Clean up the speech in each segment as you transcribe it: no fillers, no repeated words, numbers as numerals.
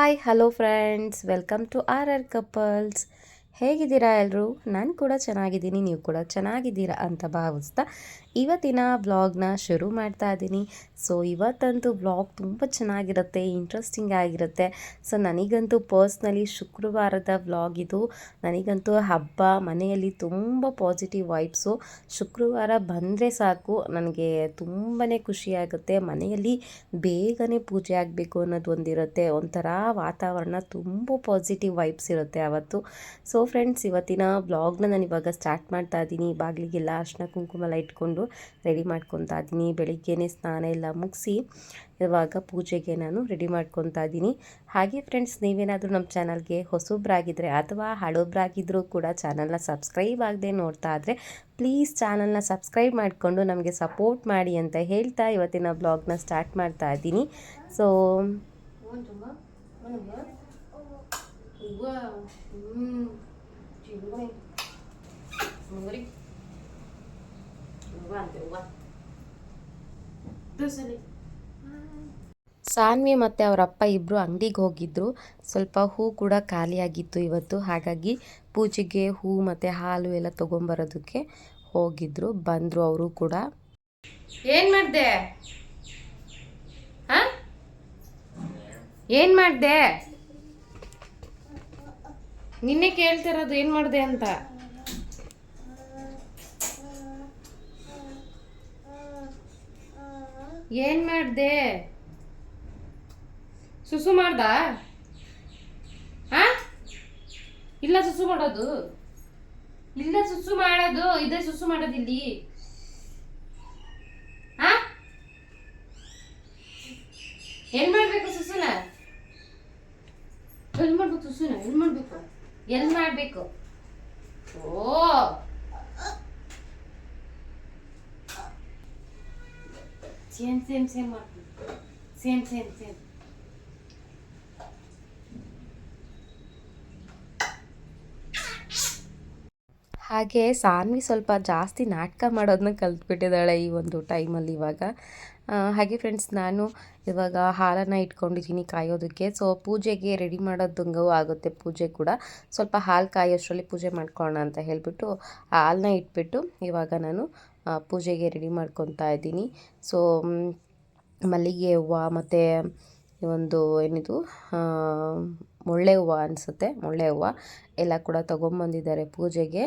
Hi hello friends, welcome to R R couples. ಹೇಗಿದ್ದೀರಾ ಎಲ್ಲರೂ? ನಾನು ಕೂಡ ಚೆನ್ನಾಗಿದ್ದೀನಿ, ನೀವು ಕೂಡ ಚೆನ್ನಾಗಿದ್ದೀರಾ ಅಂತ ಭಾವಿಸ್ತಾ ಇವತ್ತಿನ ವ್ಲಾಗ್ನ ಶುರು ಮಾಡ್ತಾ ಇದ್ದೀನಿ. ಸೊ ಇವತ್ತಂತೂ ವ್ಲಾಗ್ ತುಂಬ ಚೆನ್ನಾಗಿರುತ್ತೆ, ಇಂಟ್ರೆಸ್ಟಿಂಗ್ ಆಗಿರುತ್ತೆ. ಸೊ ನನಗಂತೂ ಪರ್ಸ್ನಲಿ ಶುಕ್ರವಾರದ ವ್ಲಾಗ್ ಇದು. ನನಗಂತೂ ಹಬ್ಬ, ಮನೆಯಲ್ಲಿ ತುಂಬ ಪಾಸಿಟಿವ್ ವೈಬ್ಸು. ಶುಕ್ರವಾರ ಬಂದರೆ ಸಾಕು, ನನಗೆ ತುಂಬಾ ಖುಷಿಯಾಗುತ್ತೆ. ಮನೆಯಲ್ಲಿ ಬೇಗನೆ ಪೂಜೆ ಆಗಬೇಕು ಅನ್ನೋದು ಒಂದಿರುತ್ತೆ. ಒಂಥರ ವಾತಾವರಣ ತುಂಬ ಪಾಸಿಟಿವ್ ವೈಬ್ಸ್ ಇರುತ್ತೆ ಅವತ್ತು. ಸೊ ಫ್ರೆಂಡ್ಸ್, ಇವತ್ತಿನ ವ್ಲಾಗ್ನ ನಾನು ಇವಾಗ ಸ್ಟಾರ್ಟ್ ಮಾಡ್ತಾ ಇದ್ದೀನಿ. ಬಾಗಿಲಿಗೆಲ್ಲ ಅರ್ಶಿನ ಕುಂಕುಮ ಎಲ್ಲ ಇಟ್ಕೊಂಡು ರೆಡಿ ಮಾಡ್ಕೊತಾ ಇದ್ದೀನಿ. ಬೆಳಿಗ್ಗೆನೇ ಸ್ನಾನ ಎಲ್ಲ ಮುಗಿಸಿ ಇವಾಗ ಪೂಜೆಗೆ ನಾನು ರೆಡಿ ಮಾಡ್ಕೊತಾ ಇದ್ದೀನಿ. ಹಾಗೆ ಫ್ರೆಂಡ್ಸ್, ನೀವೇನಾದರೂ ನಮ್ಮ ಚಾನಲ್ಗೆ ಹೊಸಬ್ರಾಗಿದ್ದರೆ ಅಥವಾ ಹಳಬ್ರಾಗಿದ್ದರೂ ಕೂಡ ಚಾನಲ್ನ ಸಬ್ಸ್ಕ್ರೈಬ್ ಆಗದೆ ನೋಡ್ತಾ ಇದ್ದರೆ ಪ್ಲೀಸ್ ಚಾನಲ್ನ ಸಬ್ಸ್ಕ್ರೈಬ್ ಮಾಡಿಕೊಂಡು ನಮಗೆ ಸಪೋರ್ಟ್ ಮಾಡಿ ಅಂತ ಹೇಳ್ತಾ ಇವತ್ತಿನ ಬ್ಲಾಗ್ನ ಸ್ಟಾರ್ಟ್ ಮಾಡ್ತಾ ಇದ್ದೀನಿ. ಸೊ ಸಾನ್ವಿ ಮತ್ತು ಅವರ ಅಪ್ಪ ಇಬ್ಬರು ಅಂಗಡಿಗೆ ಹೋಗಿದ್ದರು. ಸ್ವಲ್ಪ ಹೂ ಕೂಡ ಖಾಲಿಯಾಗಿತ್ತು ಇವತ್ತು. ಹಾಗಾಗಿ ಪೂಜೆಗೆ ಹೂ ಮತ್ತು ಹಾಲು ಎಲ್ಲ ತೊಗೊಂಬರೋದಕ್ಕೆ ಹೋಗಿದ್ರು. ಬಂದರು ಅವರು ಕೂಡ. ಏನು ಮಾಡಿದೆ? ಏನು ಮಾಡಿದೆ? ನಿನ್ನೆ ಕೇಳ್ತಿರೋದು ಏನು ಮಾಡಿದೆ ಅಂತ. ಏನು ಮಾಡಿದೆ? ಸುಸು ಮಾಡ್ದ? ಇಲ್ಲ ಸುಸು ಮಾಡೋದು, ಇಲ್ಲ ಸುಸು ಮಾಡೋದು, ಇದೇ ಸುಸು ಮಾಡೋದಿಲ್ಲಿ. ಏನ್ ಮಾಡ್ಬೇಕು ಸುಸುನ? ಎಲ್ಲಿ ಮಾಡ್ಬೇಕು ಸುಸುನ? ಎಲ್ಲಿ ಮಾಡ್ಬೇಕು? ಎಲ್ಲಿ ಮಾಡ್ಬೇಕು? ಓ ಸೇಮ್ ಸೇಮ್ ಸೇಮ್ ಮಾಡ್ತೀನಿ. Same same same. ಹಾಗೆ ಸಾನ್ವಿ ಸ್ವಲ್ಪ ಜಾಸ್ತಿ ನಾಟಕ ಮಾಡೋದನ್ನ ಕಲ್ತ್ಬಿಟ್ಟಿದ್ದಾಳೆ ಈ ಒಂದು ಟೈಮಲ್ಲಿ ಇವಾಗ. ಹಾಗೆ ಫ್ರೆಂಡ್ಸ್, ನಾನು ಇವಾಗ ಹಾಲನ್ನು ಇಟ್ಕೊಂಡಿದ್ದೀನಿ ಕಾಯೋದಕ್ಕೆ. ಸೊ ಪೂಜೆಗೆ ರೆಡಿ ಮಾಡೋದಂಗೂ ಆಗುತ್ತೆ. ಪೂಜೆ ಕೂಡ ಸ್ವಲ್ಪ ಹಾಲು ಕಾಯೋಷ್ಟರಲ್ಲಿ ಪೂಜೆ ಮಾಡ್ಕೊಳ್ಳೋಣ ಅಂತ ಹೇಳಿಬಿಟ್ಟು ಹಾಲನ್ನ ಇಟ್ಬಿಟ್ಟು ಇವಾಗ ನಾನು ಪೂಜೆಗೆ ರೆಡಿ ಮಾಡ್ಕೊತಾ ಇದ್ದೀನಿ. ಸೊ ಮಲ್ಲಿಗೆ ಹೂವು ಮತ್ತು ಒಂದು ಏನಿದು ಮುಳ್ಳೆ ಹೂವು ಅನಿಸುತ್ತೆ, ಮುಳ್ಳೆ ಹೂವು ಎಲ್ಲ ಕೂಡ ತೊಗೊಂಬಂದಿದ್ದಾರೆ ಪೂಜೆಗೆ.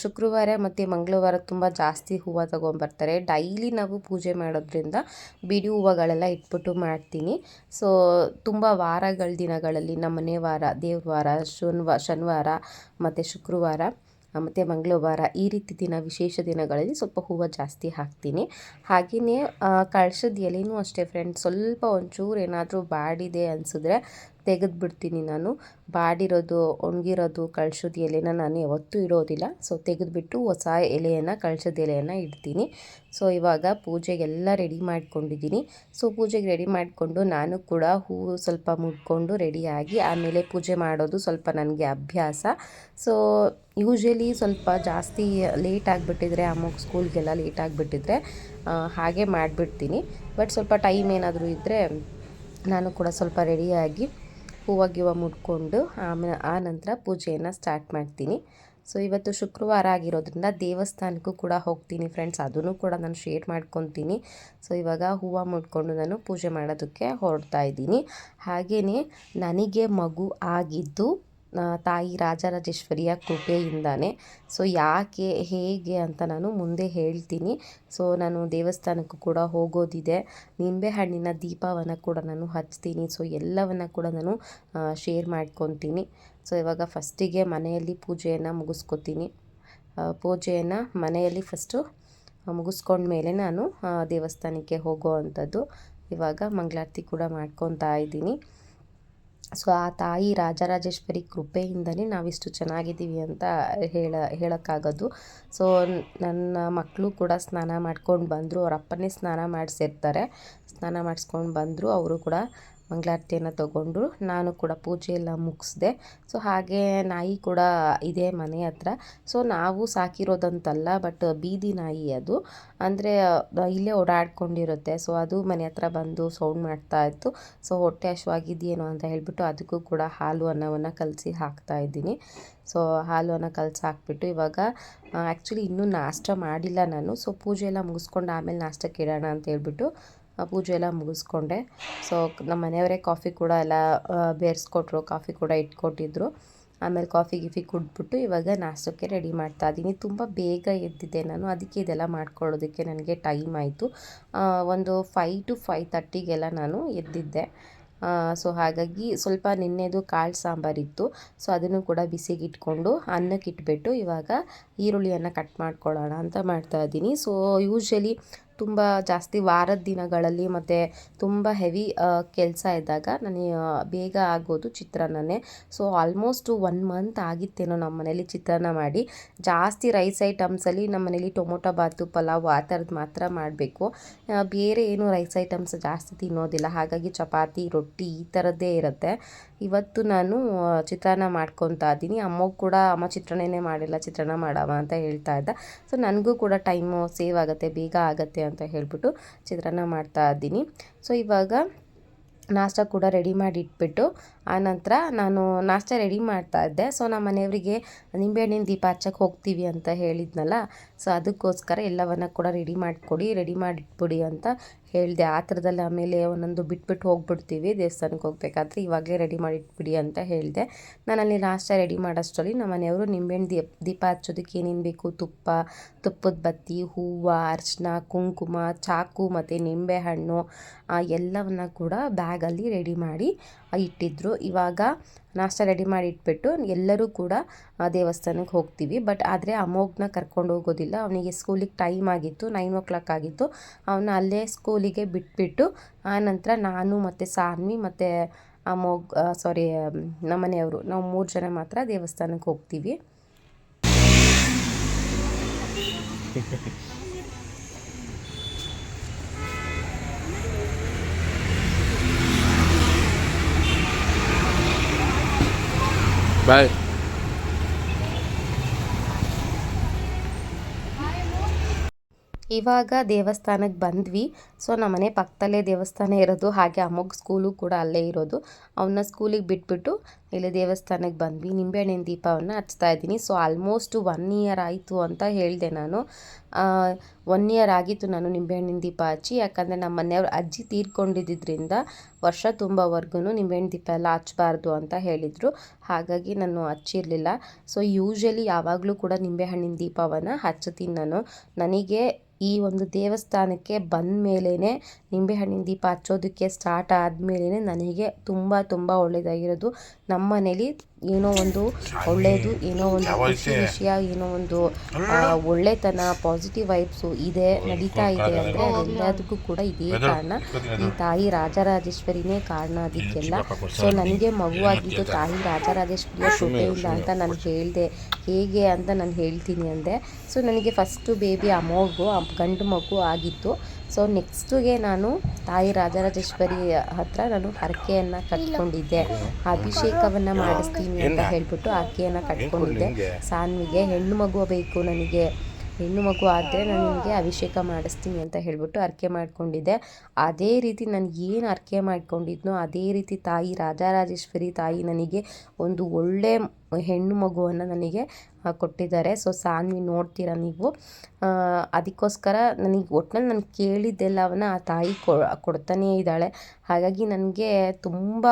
ಶುಕ್ರವಾರ ಮತ್ತು ಮಂಗಳವಾರ ತುಂಬ ಜಾಸ್ತಿ ಹೂವು ತೊಗೊಂಬರ್ತಾರೆ. ಡೈಲಿ ನಾವು ಪೂಜೆ ಮಾಡೋದ್ರಿಂದ ಬಿಡಿ ಹೂವುಗಳೆಲ್ಲ ಇಟ್ಬಿಟ್ಟು ಮಾಡ್ತೀನಿ. ಸೊ ತುಂಬ ವಾರಗಳ ದಿನಗಳಲ್ಲಿ ನಮ್ಮನೆ ವಾರ, ದೇವ್ರ ವಾರ, ಶನಿವಾರ ಮತ್ತು ಶುಕ್ರವಾರ ಮತ್ತು ಮಂಗಳವಾರ ಈ ರೀತಿ ದಿನ, ವಿಶೇಷ ದಿನಗಳಲ್ಲಿ ಸ್ವಲ್ಪ ಹೂವು ಜಾಸ್ತಿ ಹಾಕ್ತೀನಿ. ಹಾಗೆಯೇ ಕಳಶದ ಎಲೆನೂ ಅಷ್ಟೇ ಫ್ರೆಂಡ್ಸ್, ಸ್ವಲ್ಪ ಒಂಚೂರು ಏನಾದರೂ ಬಾಡಿದೆ ಅನಿಸಿದ್ರೆ ತೆಗೆದುಬಿಡ್ತೀನಿ ನಾನು. ಬಾಡಿರೋದು, ಒಣಗಿರೋದು ಕಳಶದ ಎಲೆನ ನಾನು ಯಾವತ್ತೂ ಇಡೋದಿಲ್ಲ. ಸೊ ತೆಗೆದುಬಿಟ್ಟು ಹೊಸ ಎಲೆಯನ್ನು, ಕಳಶದ ಎಲೆಯನ್ನು ಇಡ್ತೀನಿ. ಸೊ ಇವಾಗ ಪೂಜೆಗೆಲ್ಲ ರೆಡಿ ಮಾಡ್ಕೊಂಡಿದ್ದೀನಿ. ಸೊ ಪೂಜೆಗೆ ರೆಡಿ ಮಾಡಿಕೊಂಡು ನಾನು ಕೂಡ ಹೂವು ಸ್ವಲ್ಪ ಮುಡ್ಕೊಂಡು ರೆಡಿಯಾಗಿ ಆಮೇಲೆ ಪೂಜೆ ಮಾಡೋದು ಸ್ವಲ್ಪ ನನಗೆ ಅಭ್ಯಾಸ. ಸೊ ಯೂಶ್ವಲಿ ಸ್ವಲ್ಪ ಜಾಸ್ತಿ ಲೇಟ್ ಆಗಿಬಿಟ್ಟಿದ್ರೆ, ಅಮ್ಮಗೆ ಸ್ಕೂಲ್ಗೆಲ್ಲ ಲೇಟ್ ಆಗಿಬಿಟ್ಟಿದ್ರೆ ಹಾಗೆ ಮಾಡಿಬಿಡ್ತೀನಿ. ಬಟ್ ಸ್ವಲ್ಪ ಟೈಮ್ ಏನಾದರೂ ಇದ್ದರೆ ನಾನು ಕೂಡ ಸ್ವಲ್ಪ ರೆಡಿಯಾಗಿ ಹೂವು ಮುಡ್ಕೊಂಡು ಆ ನಂತರ ಪೂಜೆಯನ್ನು ಸ್ಟಾರ್ಟ್ ಮಾಡ್ತೀನಿ. ಸೊ ಇವತ್ತು ಶುಕ್ರವಾರ ಆಗಿರೋದ್ರಿಂದ ದೇವಸ್ಥಾನಕ್ಕೂ ಕೂಡ ಹೋಗ್ತೀನಿ ಫ್ರೆಂಡ್ಸ್, ಅದನ್ನು ಕೂಡ ನಾನು ಶೇರ್ ಮಾಡ್ಕೊತೀನಿ. ಸೊ ಇವಾಗ ಹೂವು ಮುಡ್ಕೊಂಡು ನಾನು ಪೂಜೆ ಮಾಡೋದಕ್ಕೆ ಹೊರಡ್ತಾ ಇದ್ದೀನಿ. ಹಾಗೆಯೇ ನನಗೆ ಮಗು ಆಗಿದ್ದು ತಾಯಿ ರಾಜರಾಜೇಶ್ವರಿಯ ಕೃಪೆಯಿಂದಾನೆ. ಸೊ ಯಾಕೆ, ಹೇಗೆ ಅಂತ ನಾನು ಮುಂದೆ ಹೇಳ್ತೀನಿ. ಸೊ ನಾನು ದೇವಸ್ಥಾನಕ್ಕೂ ಕೂಡ ಹೋಗೋದಿದೆ, ನಿಂಬೆಹಣ್ಣಿನ ದೀಪವನ್ನು ಕೂಡ ನಾನು ಹಚ್ತೀನಿ. ಸೊ ಎಲ್ಲವನ್ನು ಕೂಡ ನಾನು ಶೇರ್ ಮಾಡ್ಕೊತೀನಿ. ಸೊ ಇವಾಗ ಫಸ್ಟಿಗೆ ಮನೆಯಲ್ಲಿ ಪೂಜೆಯನ್ನು ಮುಗಿಸ್ಕೊತೀನಿ. ಪೂಜೆಯನ್ನು ಮನೆಯಲ್ಲಿ ಫಸ್ಟು ಮುಗಿಸ್ಕೊಂಡ್ಮೇಲೆ ನಾನು ದೇವಸ್ಥಾನಕ್ಕೆ ಹೋಗೋ ಅಂಥದ್ದು. ಇವಾಗ ಮಂಗಳಾರತಿ ಕೂಡ ಮಾಡ್ಕೊತಾ ಇದ್ದೀನಿ. ಸೊ ಆ ತಾಯಿ ರಾಜರಾಜೇಶ್ವರಿ ಕೃಪೆಯಿಂದಲೇ ನಾವಿಷ್ಟು ಚೆನ್ನಾಗಿದ್ದೀವಿ ಅಂತ ಹೇಳೋಕ್ಕಾಗೋದು. ಸೊ ನನ್ನ ಮಕ್ಕಳು ಕೂಡ ಸ್ನಾನ ಮಾಡ್ಕೊಂಡು ಬಂದರು. ಅವ್ರ ಅಪ್ಪನೇ ಸ್ನಾನ ಮಾಡಿಸಿರ್ತಾರೆ. ಸ್ನಾನ ಮಾಡಿಸ್ಕೊಂಡು ಬಂದರು. ಅವರು ಕೂಡ ಮಂಗಳಾರತಿಯನ್ನು ತಗೊಂಡು ನಾನು ಕೂಡ ಪೂಜೆ ಎಲ್ಲ ಮುಗಿಸ್ದೆ. ಸೊ ಹಾಗೆ ನಾಯಿ ಕೂಡ ಇದೆ ಮನೆ ಹತ್ರ. ಸೊ ನಾವು ಸಾಕಿರೋದಂತಲ್ಲ, ಬಟ್ ಬೀದಿ ನಾಯಿ ಅದು. ಅಂದರೆ ಇಲ್ಲೇ ಓಡಾಡ್ಕೊಂಡಿರುತ್ತೆ. ಸೊ ಅದು ಮನೆ ಹತ್ರ ಬಂದು ಸೌಂಡ್ ಮಾಡ್ತಾ ಇತ್ತು. ಸೊ ಹೊಟ್ಟೆ ಹಶ್ವಾಗಿದೆಯೇನೋ ಅಂತ ಹೇಳ್ಬಿಟ್ಟು ಅದಕ್ಕೂ ಕೂಡ ಹಾಲು ಅನ್ನವನ್ನು ಕಲಸಿ ಹಾಕ್ತಾ ಇದ್ದೀನಿ. ಸೊ ಹಾಲು ಅನ್ನ ಕಲಸಿ ಹಾಕ್ಬಿಟ್ಟು ಇವಾಗ ಆ್ಯಕ್ಚುಲಿ ಇನ್ನೂ ನಾಷ್ಟ ಮಾಡಿಲ್ಲ ನಾನು. ಸೊ ಪೂಜೆ ಎಲ್ಲ ಮುಗಿಸ್ಕೊಂಡು ಆಮೇಲೆ ನಾಷ್ಟಕ್ಕೆ ಇಡೋಣ ಅಂತ ಹೇಳ್ಬಿಟ್ಟು ಪೂಜೆ ಎಲ್ಲ ಮುಗಿಸ್ಕೊಂಡೆ. ಸೊ ನಮ್ಮ ಮನೆಯವರೇ ಕಾಫಿ ಕೂಡ ಎಲ್ಲ ಬೇರಿಸ್ಕೊಟ್ರು, ಕಾಫಿ ಕೂಡ ಇಟ್ಕೊಟ್ಟಿದ್ರು. ಆಮೇಲೆ ಕಾಫಿ ಗಿಫಿ ಕುಡಿದ್ಬಿಟ್ಟು ಇವಾಗ ನಾಷ್ಟಕ್ಕೆ ರೆಡಿ ಮಾಡ್ತಾ ಇದ್ದೀನಿ. ತುಂಬ ಬೇಗ ಎದ್ದಿದ್ದೆ ನಾನು, ಅದಕ್ಕೆ ಇದೆಲ್ಲ ಮಾಡ್ಕೊಳ್ಳೋದಕ್ಕೆ ನನಗೆ ಟೈಮ್ ಆಯಿತು. ಒಂದು 5 to 5:30ಗೆಲ್ಲ ನಾನು ಎದ್ದಿದ್ದೆ. ಸೊ ಹಾಗಾಗಿ ಸ್ವಲ್ಪ ನಿನ್ನೆದು ಕಾಳು ಸಾಂಬಾರಿತ್ತು. ಸೊ ಅದನ್ನು ಕೂಡ ಬಿಸಿಗೆ ಇಟ್ಕೊಂಡು ಅನ್ನಕ್ಕೆ ಇಟ್ಬಿಟ್ಟು ಇವಾಗ ಈರುಳ್ಳಿಯನ್ನು ಕಟ್ ಮಾಡ್ಕೊಳ್ಳೋಣ ಅಂತ ಮಾಡ್ತಾಯಿದ್ದೀನಿ. ಸೊ ಯೂಶ್ವಲಿ ತುಂಬ ಜಾಸ್ತಿ ವಾರದ ದಿನಗಳಲ್ಲಿ ಮತ್ತು ತುಂಬ ಹೆವಿ ಕೆಲಸ ಇದ್ದಾಗ ನನಗೆ ಬೇಗ ಆಗೋದು ಚಿತ್ರಾನ್ನನೇ. ಸೊ ಆಲ್ಮೋಸ್ಟ್ 1 ಮಂತ್ ಆಗಿತ್ತೇನೋ ನಮ್ಮ ಮನೇಲಿ ಚಿತ್ರಾನ್ನ ಮಾಡಿ. ಜಾಸ್ತಿ ರೈಸ್ ಐಟಮ್ಸಲ್ಲಿ ನಮ್ಮ ಮನೇಲಿ ಟೊಮೊಟೊ ಬಾತು, ಪಲಾವು ಆ ಥರದ್ದು ಮಾತ್ರ ಮಾಡಬೇಕು. ಬೇರೆ ಏನು ರೈಸ್ ಐಟಮ್ಸ್ ಜಾಸ್ತಿ ತಿನ್ನೋದಿಲ್ಲ. ಹಾಗಾಗಿ ಚಪಾತಿ, ರೊಟ್ಟಿ ಈ ಥರದ್ದೇ ಇರುತ್ತೆ. ಇವತ್ತು ನಾನು ಚಿತ್ರಾನ್ನ ಮಾಡ್ಕೊತಾ ಇದ್ದೀನಿ. ಅಮ್ಮಗೂ ಕೂಡ ಅಮ್ಮ ಚಿತ್ರಾನ್ನನೇ ಮಾಡಿಲ್ಲ, ಚಿತ್ರಾನ್ನ ಮಾಡವ ಅಂತ ಹೇಳ್ತಾ ಇದ್ದ. ಸೊ ನನಗೂ ಕೂಡ ಟೈಮು ಸೇವ್ ಆಗುತ್ತೆ, ಬೇಗ ಆಗುತ್ತೆ ಅಂತ ಹೇಳ್ಬಿಟ್ಟು ಚಿತ್ರಾನ್ನ ಮಾಡ್ತಾ ಇದ್ದೀನಿ. ಸೊ ಇವಾಗ ನಾಷ್ಟ ಕೂಡ ರೆಡಿ ಮಾಡಿ ಇಟ್ಬಿಟ್ಟು ಆನಂತರ ನಾನು ನಾಷ್ಟ ರೆಡಿ ಮಾಡ್ತಾ ಇದ್ದೆ. ಸೊ ನಮ್ಮ ಮನೆಯವರಿಗೆ ನಿಂಬೆಹಣ್ಣಿನ ದೀಪ ಹಚ್ಚಕ್ಕೆ ಹೋಗ್ತೀವಿ ಅಂತ ಹೇಳಿದ್ನಲ್ಲ, ಸೊ ಅದಕ್ಕೋಸ್ಕರ ಎಲ್ಲವನ್ನು ಕೂಡ ರೆಡಿ ಮಾಡಿಟ್ಬಿಡಿ ಅಂತ ಹೇಳಿದೆ. ಆ ಥರದಲ್ಲಿ ಆಮೇಲೆ ಒಂದೊಂದು ಬಿಟ್ಬಿಟ್ಟು ಹೋಗ್ಬಿಡ್ತೀವಿ ದೇವಸ್ಥಾನಕ್ಕೆ ಹೋಗ್ಬೇಕಾದ್ರೆ, ಇವಾಗಲೇ ರೆಡಿ ಮಾಡಿಟ್ಬಿಡಿ ಅಂತ ಹೇಳಿದೆ. ನಾನಲ್ಲಿ ನಾಷ್ಟ ರೆಡಿ ಮಾಡೋಷ್ಟರಲ್ಲಿ ನಮ್ಮ ಮನೆಯವರು ನಿಂಬೆಹಣ್ಣು ದೀಪ ಹಚ್ಚೋದಕ್ಕೆ ಏನೇನು ಬೇಕು, ತುಪ್ಪದ ಬತ್ತಿ, ಹೂವು, ಅರಿಶಿನ, ಕುಂಕುಮ, ಚಾಕು ಮತ್ತು ನಿಂಬೆಹಣ್ಣು ಎಲ್ಲವನ್ನು ಕೂಡ ಬ್ಯಾಗಲ್ಲಿ ರೆಡಿ ಮಾಡಿ ಇಟ್ಟಿದ್ರು. ಇವಾಗ ನಾಷ್ಟ ರೆಡಿ ಮಾಡಿ ಇಟ್ಬಿಟ್ಟು ಎಲ್ಲರೂ ಕೂಡ ದೇವಸ್ಥಾನಕ್ಕೆ ಹೋಗ್ತೀವಿ. ಬಟ್ ಆದರೆ ಅಮೋಘ್ನ ಕರ್ಕೊಂಡು ಹೋಗೋದಿಲ್ಲ, ಅವನಿಗೆ ಸ್ಕೂಲಿಗೆ ಟೈಮ್ ಆಗಿತ್ತು, 9 o'clock ಆಗಿತ್ತು. ಅವನ್ನ ಅಲ್ಲೇ ಸ್ಕೂಲಿಗೆ ಬಿಟ್ಬಿಟ್ಟು ಆನಂತರ ನಾನು ಮತ್ತು ಸಾನ್ವಿ ಮತ್ತು ನಮ್ಮನೆಯವರು ನಾವು 3 ಜನ ಮಾತ್ರ ದೇವಸ್ಥಾನಕ್ಕೆ ಹೋಗ್ತೀವಿ. ಬಾಯ್. ಇವಾಗ ದೇವಸ್ಥಾನಕ್ಕೆ ಬಂದ್ವಿ. ಸೊ ನಮ್ಮ ಮನೆ ಪಕ್ಕದಲ್ಲೇ ದೇವಸ್ಥಾನ ಇರೋದು, ಹಾಗೆ ಅಮ್ಮಗ್ ಸ್ಕೂಲು ಕೂಡ ಅಲ್ಲೇ ಇರೋದು. ಅವನ್ನ ಸ್ಕೂಲಿಗೆ ಬಿಟ್ಬಿಟ್ಟು ಇಲ್ಲಿ ದೇವಸ್ಥಾನಕ್ಕೆ ಬಂದ್ವಿ. ನಿಂಬೆಹಣ್ಣಿನ ದೀಪವನ್ನು ಹಚ್ತಾ ಇದ್ದೀನಿ. ಸೊ ಆಲ್ಮೋಸ್ಟ್ 1 year ಆಯಿತು ಅಂತ ಹೇಳಿದೆ ನಾನು. 1 year ಆಗಿತ್ತು ನಾನು ನಿಂಬೆಹಣ್ಣಿನ ದೀಪ ಹಚ್ಚಿ. ಯಾಕಂದರೆ ನಮ್ಮ ಮನೆಯವ್ರ ಅಜ್ಜಿ ತೀರ್ಕೊಂಡಿದ್ದರಿಂದ ವರ್ಷ ತುಂಬವರೆಗೂ ನಿಂಬೆಹಣ್ಣು ದೀಪ ಎಲ್ಲ ಹಚ್ಚಬಾರ್ದು ಅಂತ ಹೇಳಿದರು. ಹಾಗಾಗಿ ನಾನು ಹಚ್ಚಿರಲಿಲ್ಲ. ಸೊ ಯೂಶ್ವಲಿ ಯಾವಾಗಲೂ ಕೂಡ ನಿಂಬೆಹಣ್ಣಿನ ದೀಪವನ್ನು ಹಚ್ಚುತ್ತೀನಿ ನಾನು. ನನಗೆ ಈ ಒಂದು ದೇವಸ್ಥಾನಕ್ಕೆ ಬಂದ ಮೇಲೇ ನಿಂಬೆಹಣ್ಣಿನ ದೀಪ ಹಚ್ಚೋದಕ್ಕೆ ಸ್ಟಾರ್ಟ್ ಆದಮೇಲೆ ನನಗೆ ತುಂಬ ಒಳ್ಳೆಯದಾಗಿರೋದು. ನಮ್ಮ ಮನೇಲಿ ಏನೋ ಒಂದು ಒಳ್ಳೆಯದು, ಏನೋ ಒಂದು ಖುಷಿ ವಿಷಯ, ಏನೋ ಒಂದು ಒಳ್ಳೆತನ, ಪಾಸಿಟಿವ್ ವೈಬ್ಸು ನಡೀತಾ ಇದೆ ಅಂದರೆ ಅದೆಲ್ಲದಕ್ಕೂ ಕೂಡ ಇದೇ ಕಾರಣ. ಈ ತಾಯಿ ರಾಜರಾಜೇಶ್ವರಿನೇ ಕಾರಣ ಅದಕ್ಕೆಲ್ಲ. ಸೊ ನನಗೆ ಮಗುವಾಗಿದ್ದು ತಾಯಿ ರಾಜರಾಜೇಶ್ವರಿಯ ಕೃಪೆಯಿಂದ ಅಂತ ನಾನು ಹೇಳಿದೆ. ಹೇಗೆ ಅಂತ ನಾನು ಹೇಳ್ತೀನಿ ಅಂದೆ. ಸೊ ನನಗೆ ಫಸ್ಟು ಬೇಬಿ ಅಮ್ಮೋಗು ಗಂಡು ಮಗು ಆಗಿತ್ತು. ಸೊ ನೆಕ್ಸ್ಟಿಗೆ ನಾನು ತಾಯಿ ರಾಜರಾಜೇಶ್ವರಿ ಹತ್ರ ನಾನು ಹರಕೆಯನ್ನು ಕಟ್ಕೊಂಡಿದ್ದೆ. ಅಭಿಷೇಕವನ್ನು ಮಾಡಿಸ್ತೀನಿ ಅಂತ ಹೇಳ್ಬಿಟ್ಟು ಹರಕೆಯನ್ನು ಕಟ್ಕೊಂಡಿದ್ದೆ. ಸಾನ್ವಿಗೆ ಹೆಣ್ಣು ಮಗು ಬೇಕು, ನನಗೆ ಹೆಣ್ಣು ಮಗು ಆದರೆ ನಾನು ನಿಮಗೆ ಅಭಿಷೇಕ ಮಾಡಿಸ್ತೀನಿ ಅಂತ ಹೇಳ್ಬಿಟ್ಟು ಹರಕೆ ಮಾಡ್ಕೊಂಡಿದ್ದೆ. ಅದೇ ರೀತಿ ನಾನು ಏನು ಹರಕೆ ಮಾಡ್ಕೊಂಡಿದ್ನೋ ಅದೇ ರೀತಿ ತಾಯಿ ರಾಜರಾಜೇಶ್ವರಿ ತಾಯಿ ನನಗೆ ಒಂದು ಒಳ್ಳೆ ಹೆಣ್ಣು ಮಗುವನ್ನು ನನಗೆ ಕೊಟ್ಟಿದ್ದಾರೆ. ಸೊ ಸಾನ್ವಿ ನೋಡ್ತೀರಾ ನೀವು. ಅದಕ್ಕೋಸ್ಕರ ನನಗೆ ಒಟ್ಟಿನಲ್ಲಿ ನಾನು ಕೇಳಿದ್ದೆಲ್ಲವನ್ನು ಆ ತಾಯಿ ಕೊಡ್ತಾನೇ ಇದ್ದಾಳೆ. ಹಾಗಾಗಿ ನನಗೆ ತುಂಬ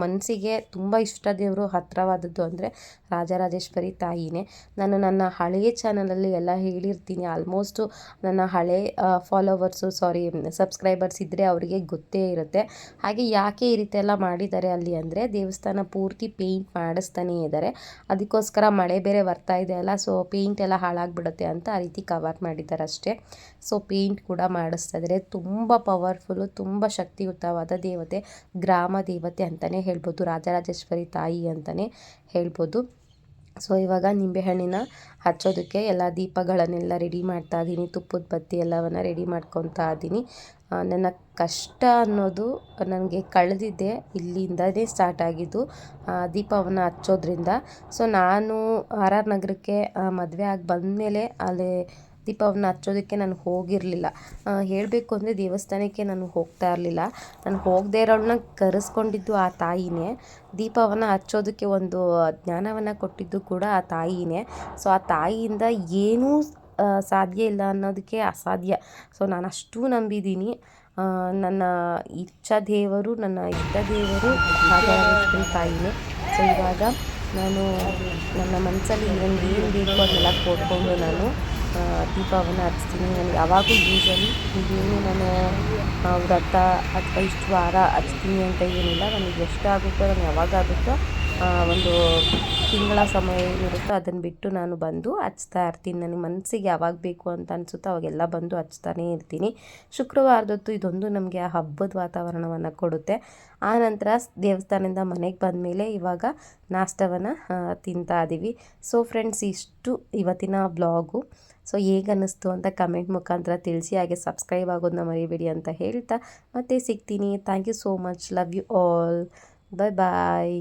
ಮನಸ್ಸಿಗೆ ತುಂಬ ಇಷ್ಟ ದೇವರು ಹತ್ತಿರವಾದದ್ದು ಅಂದರೆ ರಾಜರಾಜೇಶ್ವರಿ ತಾಯಿನೇ. ನಾನು ನನ್ನ ಹಳೆಯ ಚಾನಲಲ್ಲಿ ಎಲ್ಲ ಹೇಳಿರ್ತೀನಿ. ಆಲ್ಮೋಸ್ಟು ನನ್ನ ಹಳೆ ಸಬ್ಸ್ಕ್ರೈಬರ್ಸ್ ಇದ್ದರೆ ಅವರಿಗೆ ಗೊತ್ತೇ ಇರುತ್ತೆ. ಹಾಗೆ ಯಾಕೆ ಈ ರೀತಿ ಎಲ್ಲ ಮಾಡಿದ್ದಾರೆ ಅಲ್ಲಿ ಅಂದರೆ ದೇವಸ್ಥಾನ ಪೂರ್ತಿ ಪೇಂಟ್ ಮಾಡಿಸ್ತಾನೇ ಇದ್ದಾರೆ. ಅದಕ್ಕೋಸ್ಕರ ಮಳೆ ಬೇರೆ ಬರ್ತಾ ಇದೆ ಅಲ್ಲ, ಸೊ ಪೇಂಟ್ ಎಲ್ಲ ಹಾಳಾಗಿಬಿಡುತ್ತೆ ಅಂತ ಆ ರೀತಿ ಕವರ್ ಮಾಡಿದ್ದಾರೆ ಅಷ್ಟೇ. ಸೊ ಪೇಂಟ್ ಕೂಡ ಮಾಡಿಸ್ತಾ ಇದ್ದಾರೆ. ತುಂಬ ಪವರ್ಫುಲ್ಲು, ತುಂಬ ಶಕ್ತಿಯುತವಾದ ದೇವತೆ, ಗ್ರಾಮ ದೇವತೆ ಅಂತಲೇ ಹೇಳ್ಬೋದು, ರಾಜರಾಜೇಶ್ವರಿ ತಾಯಿ ಅಂತಲೇ ಹೇಳ್ಬೋದು. ಸೊ ಇವಾಗ ನಿಂಬೆಹಣ್ಣಿನ ಹಚ್ಚೋದಕ್ಕೆ ಎಲ್ಲ ದೀಪಗಳನ್ನೆಲ್ಲ ರೆಡಿ ಮಾಡ್ತಾ ಇದ್ದೀನಿ, ತುಪ್ಪದ ಬತ್ತಿ ಎಲ್ಲವನ್ನು ರೆಡಿ ಮಾಡ್ಕೊತಾ ಇದ್ದೀನಿ. ನನ್ನ ಕಷ್ಟ ಅನ್ನೋದು ನನಗೆ ಕಳೆದಿದ್ದೆ ಇಲ್ಲಿಂದನೇ ಸ್ಟಾರ್ಟ್ ಆಗಿದ್ದು ದೀಪವನ್ನು ಹಚ್ಚೋದ್ರಿಂದ. ಸೊ ನಾನು ಆರ್ ಆರ್ ನಗರಕ್ಕೆ ಮದುವೆ ಆಗಿ ಬಂದಮೇಲೆ ಅಲ್ಲಿ ದೀಪವನ್ನು ಹಚ್ಚೋದಕ್ಕೆ ನಾನು ಹೋಗಿರಲಿಲ್ಲ. ಹೇಳಬೇಕು ಅಂದರೆ ದೇವಸ್ಥಾನಕ್ಕೆ ನಾನು ಹೋಗ್ತಾ ಇರಲಿಲ್ಲ. ನಾನು ಹೋಗದೇ ಇರೋಳನ್ನ ಕರೆಸ್ಕೊಂಡಿದ್ದು ಆ ತಾಯಿನೇ. ದೀಪವನ್ನು ಹಚ್ಚೋದಕ್ಕೆ ಒಂದು ಜ್ಞಾನವನ್ನು ಕೊಟ್ಟಿದ್ದು ಕೂಡ ಆ ತಾಯಿನೇ. ಸೊ ಆ ತಾಯಿಯಿಂದ ಏನೂ ಸಾಧ್ಯ ಇಲ್ಲ ಅನ್ನೋದಕ್ಕೆ ಅಸಾಧ್ಯ. ಸೊ ನಾನು ಅಷ್ಟು ನಂಬಿದ್ದೀನಿ. ನನ್ನ ಇಚ್ಛಾ ದೇವರು, ನನ್ನ ಇಷ್ಟ ದೇವರು ರಾಜರಾಜೇಶ್ವರಿ ತಾಯಿನೇ. ಸೊ ಇವಾಗ ನಾನು ನನ್ನ ಮನಸ್ಸಲ್ಲಿ ನನಗೆ ಏನು ಬೇಕು ಅದನ್ನೆಲ್ಲ ಕೊಟ್ಕೊಂಡು ನಾನು ದೀಪವನ್ನು ಹಚ್ತೀನಿ. ನನಗೆ ಯಾವಾಗೂ ಯೂಸಲಿ ಇದೇನು ನಾನು ವ್ರತ ಅಥವಾ ಇಷ್ಟು ವಾರ ಹಚ್ತೀನಿ ಅಂತ ಏನಿಲ್ಲ. ನನಗೆ ಎಷ್ಟಾಗುತ್ತೋ, ನಾನು ಯಾವಾಗಾಗುತ್ತೋ ಒಂದು ತಿಂಗಳ ಸಮಯ ಏನಿರುತ್ತೋ ಅದನ್ನು ಬಿಟ್ಟು ನಾನು ಬಂದು ಹಚ್ತಾ ಇರ್ತೀನಿ. ನನಗೆ ಮನಸ್ಸಿಗೆ ಯಾವಾಗ ಬೇಕು ಅಂತ ಅನಿಸುತ್ತೋ ಅವಾಗೆಲ್ಲ ಬಂದು ಹಚ್ತಾನೇ ಇರ್ತೀನಿ. ಶುಕ್ರವಾರದೊತ್ತು ಇದೊಂದು ನಮಗೆ ಆ ಹಬ್ಬದ ವಾತಾವರಣವನ್ನು ಕೊಡುತ್ತೆ. ಆ ನಂತರ ದೇವಸ್ಥಾನದಿಂದ ಮನೆಗೆ ಬಂದಮೇಲೆ ಇವಾಗ ನಾಷ್ಟವನ್ನು ತಿಂತಾ ಇದ್ದೀವಿ. ಸೊ ಫ್ರೆಂಡ್ಸ್, ಇಷ್ಟು ಇವತ್ತಿನ ಬ್ಲಾಗು. ಸೊ ಹೇಗೆ ಅನ್ನಿಸ್ತು ಅಂತ ಕಮೆಂಟ್ ಮುಖಾಂತರ ತಿಳಿಸಿ. ಹಾಗೆ ಸಬ್ಸ್ಕ್ರೈಬ್ ಆಗೋದನ್ನ ಮರಿಬೇಡಿ ಅಂತ ಹೇಳ್ತಾ ಮತ್ತೆ ಸಿಗ್ತೀನಿ. Thank you so much. Love you all. Bye bye.